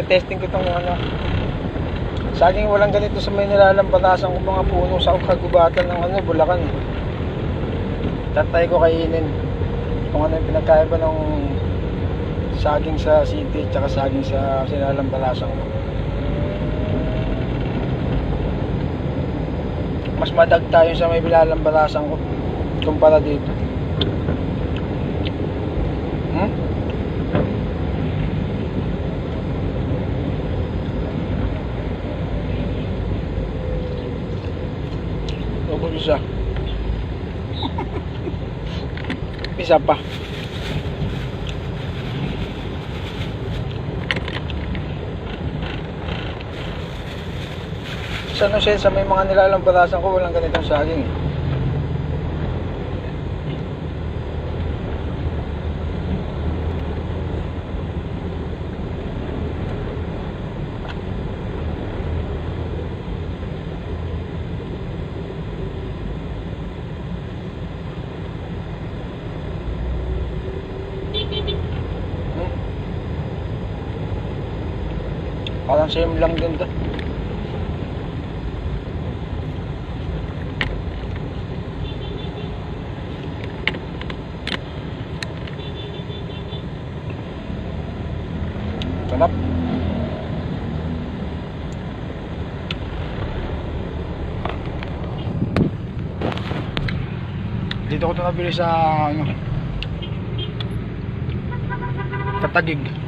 Tinetesting ko itong ano. Saging walang ganito sa may nilalambatasan ko mga puno sa kagubatan ng ano, Bulacan. Tatay ko kainin. Kung ano yung pinagkaiba ng saging sa city at saka saging sa nilalambatasan ko. Mas madagta yung sa may nilalambatasan ko kumpara dito. Isa. Isa pa. Sa no sense, sa may mga nilalambatasan ko walang ganitong saging eh. Parang same lang din to. Sarap. Dito ko ito nabili sa ano, Katagig.